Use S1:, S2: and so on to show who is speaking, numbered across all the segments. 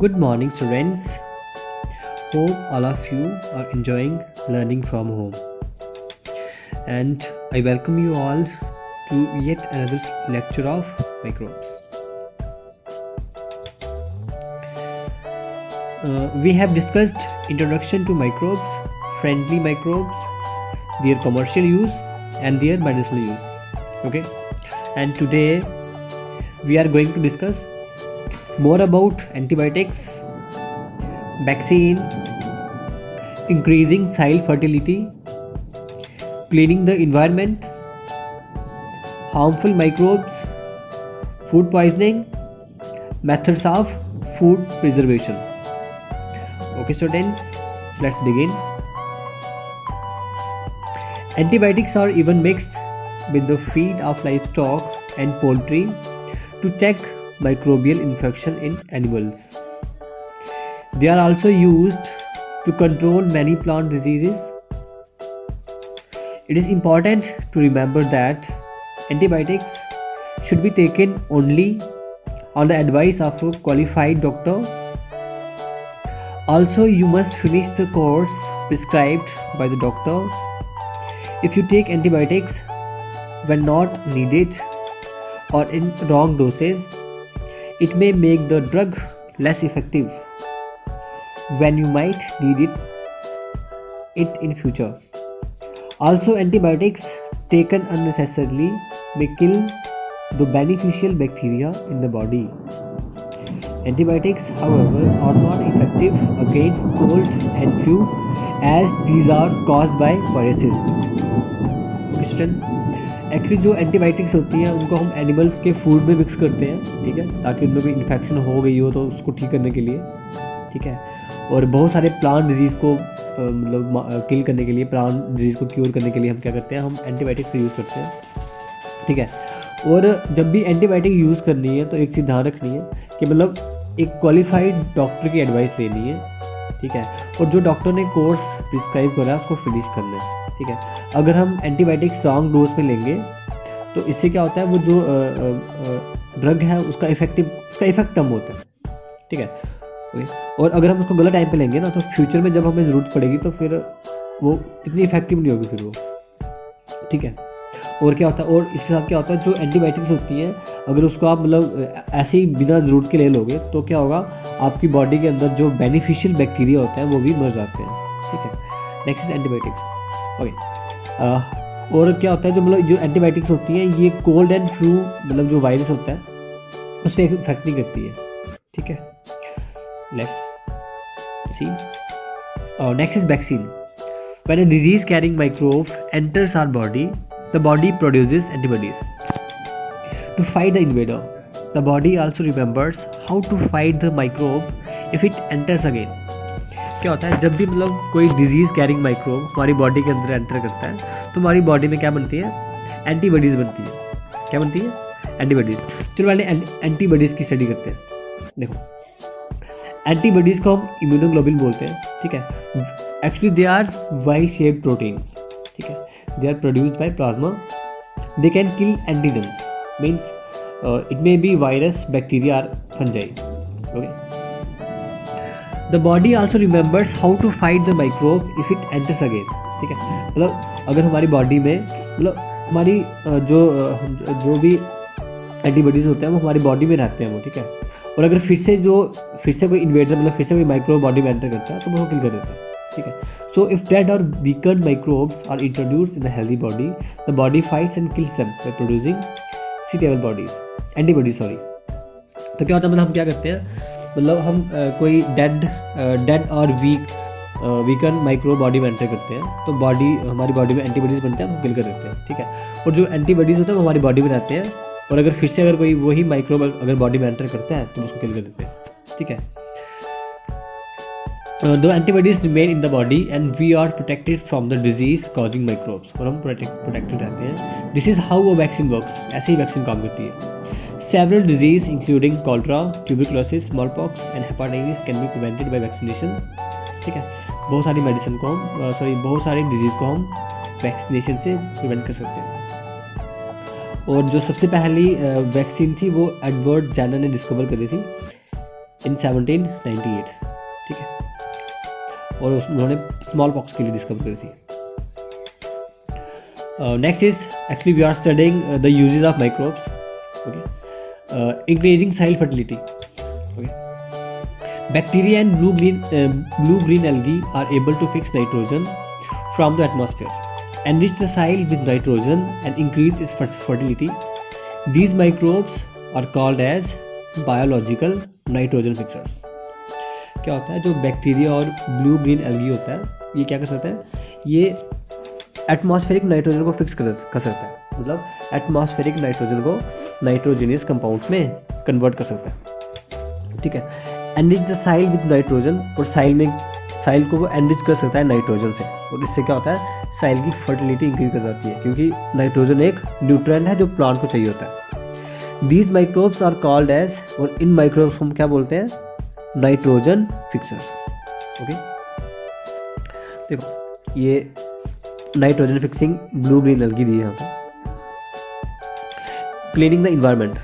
S1: Good morning, students. Hope all of you are enjoying learning from home. And I welcome you all to yet another lecture of microbes. We have discussed introduction to microbes, friendly microbes, their commercial use, and their medicinal use. Okay, and today we are going to discuss more about antibiotics, vaccine, increasing soil fertility, cleaning the environment, harmful microbes, food poisoning, methods of food preservation. Okay, students, so let's begin. Antibiotics are even mixed with the feed of livestock and poultry to check microbial infection in animals. They are also used to control many plant diseases. It is important to remember that antibiotics should be taken only on the advice of a qualified doctor. Also, you must finish the course prescribed by the doctor. If you take antibiotics when not needed or in wrong doses, it may make the drug less effective when you might need it in future. Also, antibiotics taken unnecessarily may kill the beneficial bacteria in the body. Antibiotics, however, are not effective against cold and flu as these are caused by viruses. Students, actually जो antibiotics होती हैं उनको हम animals के food में mix करते हैं, ठीक है, ताकि उन लोगों को इन्फेक्शन हो गई हो तो उसको ठीक करने के लिए, ठीक है। और बहुत सारे प्लांट डिजीज़ को मतलब किल करने के लिए, प्लांट डिजीज़ को क्योर करने के लिए हम क्या करते हैं, हम एंटीबायोटिक्स का यूज़ करते हैं, ठीक है। और जब भी एंटीबायोटिक यूज़ करनी है तो एक चीज़ ध्यान रखनी है कि मतलब एक क्वालिफाइड डॉक्टर की एडवाइस लेनी है, ठीक है, और जो डॉक्टर ने कोर्स प्रिस्क्राइब करा है उसको फिनिश करना है, ठीक है। अगर हम एंटीबायोटिक्स रॉन्ग डोज में लेंगे तो इससे क्या होता है, वो जो ड्रग है उसका इफेक्ट कम होता है, ठीक है। और अगर हम उसको गलत टाइम पे लेंगे ना तो फ्यूचर में जब हमें ज़रूरत पड़ेगी तो फिर वो इतनी इफेक्टिव नहीं होगी फिर वो, ठीक है। और क्या होता है, और इसके साथ क्या होता है, जो एंटीबायोटिक्स होती हैं अगर उसको आप मतलब ऐसे ही बिना ज़रूरत के ले लोगे तो क्या होगा, आपकी बॉडी के अंदर जो बेनिफिशियल बैक्टीरिया होता है वो भी मर जाते हैं, ठीक है। Next is antibiotics. ओके, और क्या होता है, जो मतलब जो एंटीबायोटिक्स होती हैं ये कोल्ड एंड फ्लू मतलब जो वायरस होता है उसमें इफेक्ट नहीं करती है, ठीक है। Let's see. Next is vaccine. When a disease carrying microbe enters our body, the body produces antibodies to fight the invader. The body also remembers how to fight the microbe if it enters again. क्या होता है, जब भी मतलब कोई disease carrying microbe हमारी body के अंदर एंटर करता है तो हमारी बॉडी में क्या बनती है, एंटीबॉडीज़ बनती है। क्या बनती है, एंटीबॉडीज़। चलो पहले एंटीबॉडीज़ की स्टडी करते हैं। देखो, एंटीबॉडीज़ को हम इम्यूनोग्लोबिन बोलते हैं, ठीक है। Actually they are Y shaped proteins, ठीक है। They are produced by plasma. They can kill antigens. Means it may be virus, bacteria, or fungi. Okay. The body also remembers how to fight the microbe if it enters again. ठीक है, मतलब अगर हमारी body में मतलब हमारी जो भी एंटीबॉडीज होते हैं वो हमारी बॉडी में रहते हैं वो, ठीक है। और अगर फिर से कोई इन्वेडर मतलब फिर से कोई माइक्रोब बॉडी में एंटर करता है तो वो किल कर देता है, ठीक है। So if dead or weakened microbes are introduced in a healthy body, the body fights and kills them by producing suitable antibodies. तो क्या होता है, मतलब हम क्या करते हैं, मतलब हम कोई डेड और वीकन माइक्रोब बॉडी में एंटर करते हैं तो हमारी बॉडी में एंटीबॉडीज बनते हैं, वो किल कर देते हैं, ठीक है। और जो एंटीबॉडीज होते हैं वो हमारी बॉडी में रहते हैं और अगर फिर से कोई वही माइक्रोब अगर बॉडी में एंटर करता है तो उसको किल कर देते हैं, ठीक है। The antibodies remain in the body and we are protected from the disease causing microbes, और हम protected रहते हैं। This is how a vaccine works. ऐसे ही वैक्सीन काम करती है। Several disease including cholera, tuberculosis, smallpox and hepatitis can be prevented by vaccination. ठीक है, बहुत सारी मेडिसिन को हम बहुत सारी डिजीज़ को हम वैक्सीनेशन से प्रिवेंट कर सकते हैं। और जो सबसे पहली वैक्सीन थी वो एडवर्ड जेनर ने डिस्कवर करी थी इन 1798, ठीक है, और उन्होंने स्मॉल पॉक्स के लिए डिस्कवर करी थी। Next is actually we are studying the uses of microbes, okay, increasing soil fertility, okay, bacteria and blue green algae are able to fix nitrogen from the atmosphere, enrich the soil with nitrogen and increase its fertility. These microbes are called as biological nitrogen fixers. क्या होता है, जो bacteria और blue green algae होता है, ये क्या कर सकता है, ये एटमॉस्फेरिक नाइट्रोजन को फिक्स कर सकता है, मतलब एटमॉस्फेरिक नाइट्रोजन को नाइट्रोजनियस कंपाउंड्स में कन्वर्ट कर सकता है, ठीक है। Enrich the soil with nitrogen, और साइल को वो एनरिच कर सकता है नाइट्रोजन से, और इससे क्या होता है, साइल की फर्टिलिटी इंक्रीज कर जाती है, क्योंकि नाइट्रोजन एक न्यूट्रिएंट है जो प्लांट को चाहिए होता है। These microbes are called as, और इन माइक्रोब्स हम क्या बोलते हैं, नाइट्रोजन फिक्सर्स, ओके। देखो ये nitrogen fixing blue green algae दी है यहाँ पर। Cleaning the environment,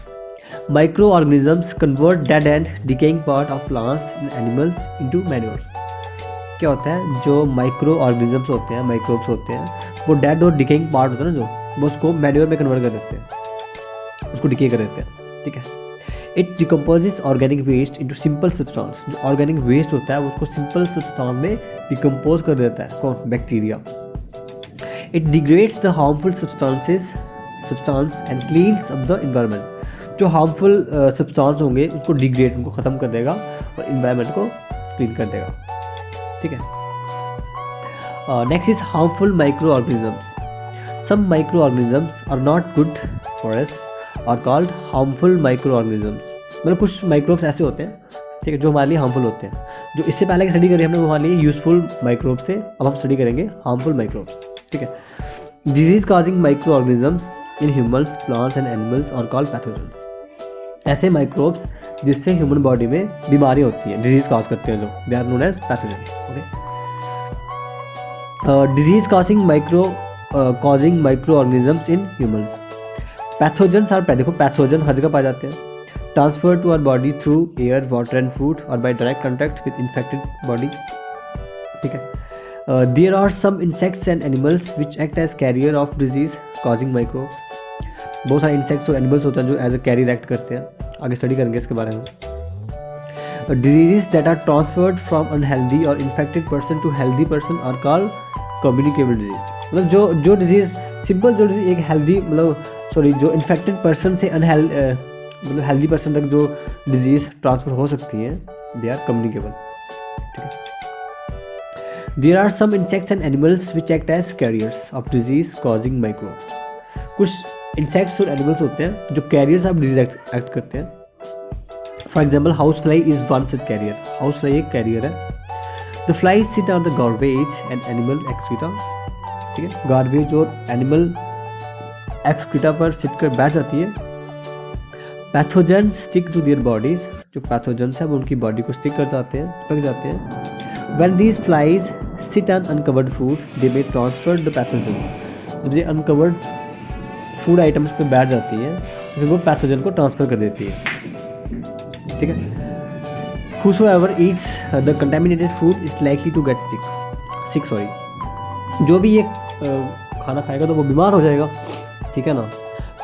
S1: microorganisms convert dead and decaying part of plants and animals into manures. क्या होता है, जो माइक्रो ऑर्गेनिजम्स होते हैं, माइक्रोब्स होते हैं, वो डेड और डिकेइंग पार्ट होता है ना, जो वो उसको मैन्योर में कन्वर्ट कर देते हैं, उसको डिके कर देते हैं, ठीक है। It decomposes organic waste into simple substance, जो ऑर्गेनिक वेस्ट होता है उसको सिंपल सब्सटेंस में डिकम्पोज कर देता है, कौन, bacteria. It degrades the harmful substance and cleans up the environment. जो हार्मफुल सब्सटेंस होंगे उसको डिग्रेड, उनको ख़त्म कर देगा और इन्वायरमेंट को क्लीन कर देगा, ठीक है। Next is harmful microorganisms. Some microorganisms are not good for us are called harmful microorganisms. मतलब कुछ माइक्रोब्स ऐसे होते हैं, ठीक है, जो हमारे लिए हार्मफुल होते हैं। जो इससे पहले की स्टडी करी हमने वो हमारे लिए यूजफुल माइक्रोब्स थे, अब हम स्टडी करेंगे हार्मफुल माइक्रोब्स, ठीक है। Disease causing microorganisms in humans, plants and animals are called pathogens. ऐसे माइक्रोब्स जिससे ह्यूमन बॉडी में बीमारी होती है, डिजीज कॉज करते हैं, जो they are known as pathogens, okay. Disease causing microorganisms in humans. Pathogens are, देखो पैथोजन हर जगह पाए जाते हैं, transfer to our body through air, water and food और by direct contact with infected body, ठीक है। There are some insects and animals which act as carrier of disease causing microbes. बहुत सारे इंसेक्ट्स और एनिमल्स होते हैं जो as a career act करते हैं, आगे स्टडी करेंगे इसके बारे में। Diseases that are transferred from unhealthy or infected person to healthy person are called communicable disease. मतलब जो डिजीज सिंपल, जो डिजीज एक हेल्दी, मतलब सॉरी, जो इन्फेक्टेड पर्सन से मतलब हेल्दी पर्सन तक जो डिजीज ट्रांसफर हो सकती है, दे आर कम्युनिकेबल, ठीक है। There are some insects and animals which act as carriers of disease causing microbes. कुछ इंसेक्ट्स और एनिमल्स होते हैं जो कैरियर्स ऑफ डिजीज एक्ट करते हैं। For example house fly is one such carrier. House fly एक कैरियर है। The fly sit on the garbage and animal excreta, ठीक है, गार्बेज और एनिमल एक्सक्रीटा पर सिट कर बैठ जाती है। Pathogens stick to their bodies, जो पैथोजेंस है वो उनकी बॉडी को स्टिक कर जाते हैं, चिपक जाते हैं। When these flies sit on uncovered food they may transfer the pathogen. जब ये अनकवर्ड फूड आइटम्स पे बैठ जाती है फिर वो पैथोजन को ट्रांसफ़र कर देती है, ठीक है। Whosoever eats the contaminated food is likely to get sick, जो भी ये खाना खाएगा तो वो बीमार हो जाएगा, ठीक है ना।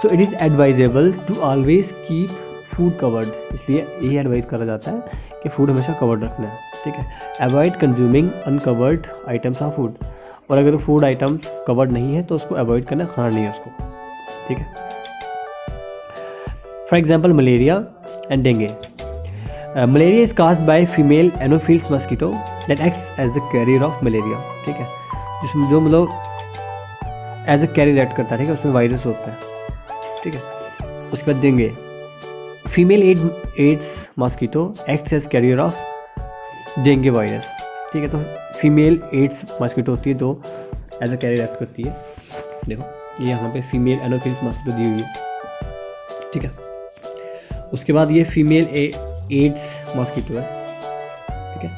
S1: So it is advisable to always keep food covered, इसलिए यही एडवाइस करा जाता है कि फूड हमेशा कवर्ड रखना है, ठीक है। Avoid consuming uncovered items of food, और अगर फूड आइटम्स कवर्ड नहीं है तो उसको अवॉइड करना, खाना नहीं है उसको, ठीक है। For example malaria and dengue. Malaria is caused by female anopheles mosquito that acts as the carrier of malaria, ठीक है, जिसमें जो मतलब एज अ कैरियर एक्ट करता है, ठीक है, उसमें वायरस होता है, ठीक है। उसके बाद dengue, female aedes mosquito acts as carrier of dengue virus, ठीक है। तो फीमेल एड्स मस्कीटो होती है जो एज अ कैरियर एक्ट करती है। देखो ये यहाँ पे फीमेल एनोफिल्स मस्कीटो दी हुई है, ठीक है। उसके बाद ये फीमेल एड्स मस्कीटो है, ठीक है।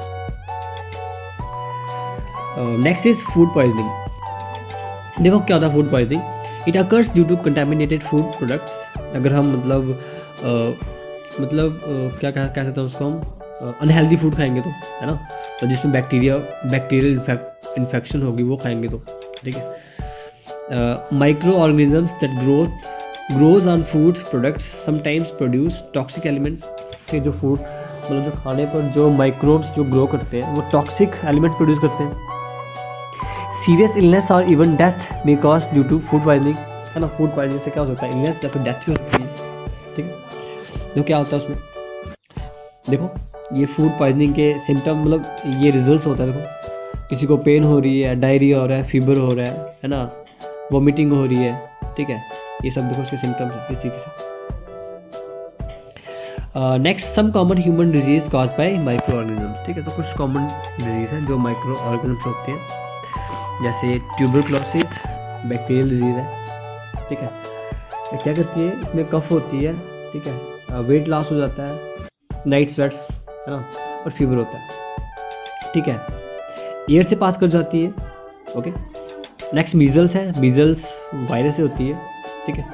S1: Next is food poisoning. देखो क्या होता है food poisoning. It occurs due to contaminated food products. अगर हम क्या कह सकते हैं उसको हम, अनहेल्दी फूड खाएंगे तो, है ना, तो जिसमें बैक्टीरियल इन्फेक्शन होगी वो खाएंगे तो, ठीक है। Micro organisms that grows on food products sometimes produce toxic elements, ठीक है, जो फूड मतलब जो खाने पर जो माइक्रोब्स जो ग्रो करते हैं वो टॉक्सिक एलिमेंट्स प्रोड्यूस करते हैं। सीरियस इलनेस और even death may cause due to food poisoning, है ना, फूड पॉइजनिंग से क्या हो सकता है, इलनेस या फिर डेथ भी हो सकती है, ठीक है। तो क्या होता है उसमें, देखो ये फूड पॉइजनिंग के सिम्टम मतलब ये रिजल्ट्स होता है, देखो किसी को पेन हो रही है, डायरिया हो रहा है, फीवर हो रहा है ना, वॉमिटिंग हो रही है, ठीक है, ये सब देखो उसके सिम्टम्स हैं इस तरीके से। Next some common human disease cause by microorganisms, ठीक है, तो कुछ कॉमन डिजीज हैं जो माइक्रो ऑर्गेनिजम्स होते हैं, जैसे ट्यूबरक्लोसिस बैक्टीरियल डिजीज़ है, ठीक है, तो क्या करती है, इसमें कफ होती है, ठीक है, वेट लॉस हो जाता है, नाइट स्वेट्स, है ना, और फीवर होता है, ठीक है, एयर से पास कर जाती है, ओके। नेक्स्ट मीजल्स है, मीजल्स वायरस से होती है, ठीक है,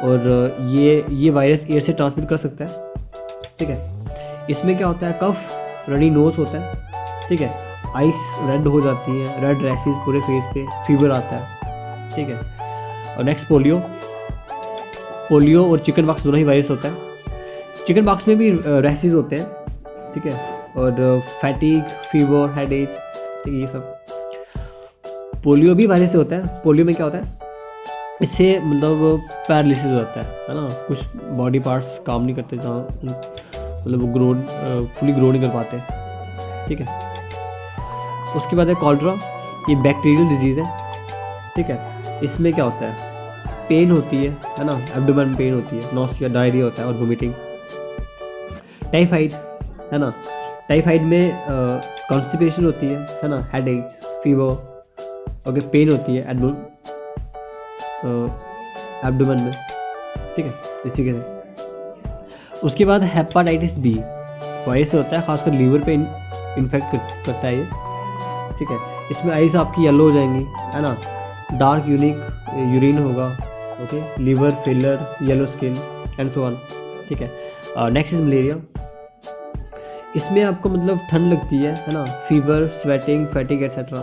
S1: और ये वायरस एयर से ट्रांसमिट कर सकता है, ठीक है। इसमें क्या होता है, कफ, रनी नोज होता है, ठीक है, आइस रेड हो जाती है, रेड रैशेस पूरे फेस पे, फीवर आता है, ठीक है। और नेक्स्ट पोलियो और चिकन पॉक्स दोनों ही वायरस होता है। चिकन पॉक्स में भी रैशेस होते हैं, ठीक है, और फैटिग, फीवर, हेडेक, ठीक है, ये सब। पोलियो भी वायरस से होता है। पोलियो में क्या होता है, इससे मतलब पैरालिसिस हो जाता है ना, कुछ बॉडी पार्ट्स काम नहीं करते, जहाँ मतलब वो फुली ग्रो नहीं कर पाते, ठीक है। उसके बाद है कॉलरा, ये बैक्टीरियल डिजीज़ है, ठीक है, इसमें क्या होता है, पेन होती है ना, एब्डोमेन पेन होती है, नॉसिया, डायरिया होता है और वोमिटिंग। टाइफाइड है ना, टाइफाइड में कॉन्स्टिपेशन होती है ना, हेडेक, फीवर, ओके, पेन होती है एब्डोमेन में, ठीक है, इस तरीके से। उसके बाद हेपाटाइटिस बी वायरस से होता है, खासकर लीवर पे इन्फेक्ट करता है ये, ठीक है। इसमें आइज आपकी येलो हो जाएंगी, है ना, डार्क यूरिन होगा, okay, liver failure, yellow skin and so on, ठीक है। नेक्स्ट इज मलेरिया, इसमें आपको मतलब ठंड लगती है ना, फीवर, स्वेटिंग, फैटिग एटसेट्रा,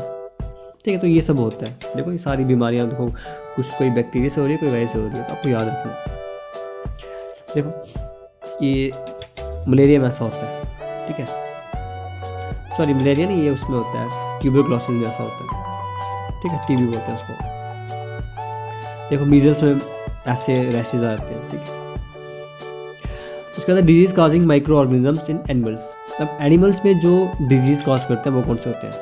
S1: ठीक है। तो ये सब होता है, देखो ये सारी बीमारियां, देखो कुछ कोई बैक्टीरिया से हो रही है, कोई वायरस से हो रही है, तो आपको याद रखना। देखो ये मलेरिया में ऐसा होता है, ठीक है, सॉरी मलेरिया नहीं, ये उसमें होता है, ट्यूबरक्लोसिस में ऐसा होता है, ठीक है, टीबी बोलते हैं उसको। देखो मीजल्स में ऐसे रैशेज आ जाते हैं, ठीक है। उसके बाद डिजीज कॉजिंग माइक्रो ऑर्गेनिजम्स इन एनिमल्स, अब एनिमल्स में जो डिजीज कॉज करते हैं वो कौन से होते हैं।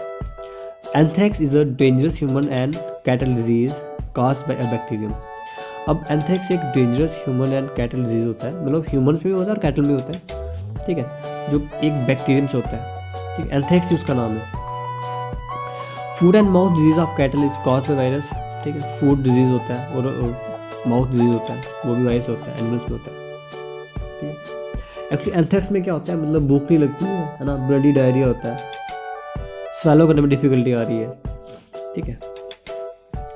S1: Anthrax is a dangerous human and cattle disease caused by a bacterium. अब एंथ्रेक्स एक dangerous human and cattle disease होता है, मतलब ह्यूमन्स में भी होता है और कैटल में होता है, ठीक है, जो एक बैक्टीरियम से होता है, ठीक है, एंथ्रेक्स ही उसका नाम है। Food and mouth disease of cattle is caused by virus, ठीक है, फूड डिजीज होता है और माउथ डिजीज होता है, वो भी वायरस होता है, एनिमल्स में होता है, ठीक है। एक्चुअली एंथ्रेक्स में क्या होता है, मतलब भूख नहीं लगती है ना, ब्लडी डायरिया होता है, स्वेलो करने में डिफिकल्टी आ रही है, ठीक है।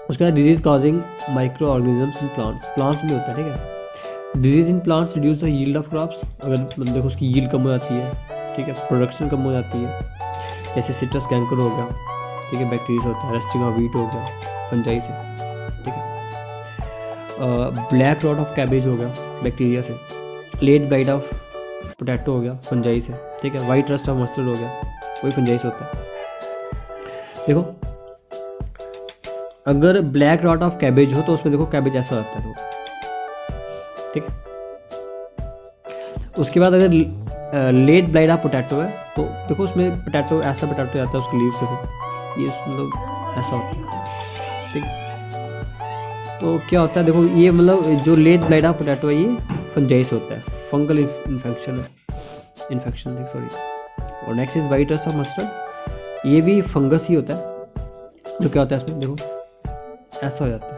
S1: उसके बाद disease causing microorganisms in plants में होता है, ठीक है। Disease in plants reduce the yield of crops, अगर मतलब देखो उसकी यील्ड कम हो जाती है, ठीक है, प्रोडक्शन कम हो जाती है, जैसे सिट्रस कैंकर हो गया, ठीक है, बैक्टीरिया से होता है, रस्टिंग ऑफ व्हीट हो गया, फंजाई से, ठीक है। ब्लैक रॉट ऑफ कैबेज हो गया, बैक्टीरिया से। लेट ब्लाइट ऑफ पोटैटो हो गया, फंजाई से, ठीक है। वाइट रस्ट ऑफ मस्टर्ड हो गया, वही फंजाई से होता है। देखो अगर ब्लैक रॉट ऑफ कैबेज हो तो उसमें देखो कैबेज ऐसा होता है, ठीक है। उसके बाद अगर लेट ब्लाइट ऑफ पोटैटो है तो देखो उसमें पोटैटो ऐसा पोटैटो आता है, उसकी लीव्स देखो ये मतलब ऐसा होता है, ठीक है। तो क्या होता है, देखो ये मतलब जो लेट ब्लाइट ऑफ पोटैटो है ये फंजाई से होता है, फंगल इन्फेक्शन सॉरी। और next is white rust of mustard, ये भी फंगस ही होता है, जो क्या होता है इसमें देखो ऐसा हो जाता है,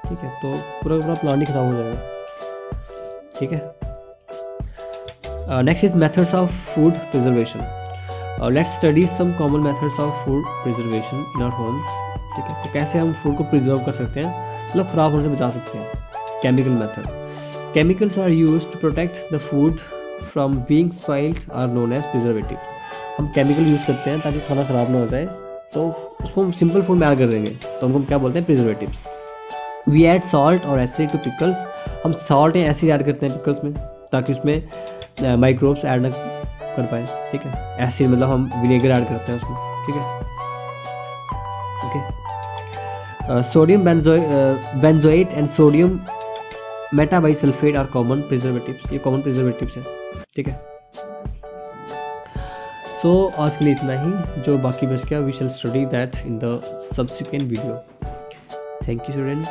S1: ठीक है। तो पूरा प्लांट ही खराब हो जाएगा, ठीक है। Next is methods of food preservation. Let's study some common methods of food preservation in our homes, ठीक है। तो कैसे हम फूड को प्रिजर्व कर सकते हैं, मतलब खराब होने से बचा सकते हैं। Chemical method, chemicals are used to protect the food from being spoiled are known as preservative. हम केमिकल यूज़ करते हैं ताकि खाना ख़राब ना हो जाए, तो उसको हम सिंपल फूड में ऐड कर देंगे, तो हमको क्या बोलते हैं, प्रिजर्वेटिव्स। वी ऐड सॉल्ट और एसिड टू पिकल्स। हम सॉल्ट या एसिड ऐड करते हैं पिकल्स में ताकि उसमें माइक्रोब्स ऐड ना कर पाए, ठीक है। एसिड मतलब हम विनेगर ऐड करते हैं उसमें, ठीक है, okay. Sodium benzoate and sodium metabisulphate are common preservatives. ये कॉमन प्रिजर्वेटिव्स हैं, ठीक है। सो आज के लिए इतना ही, जो बाकी बच गया we shall study that in the subsequent video. Thank you students.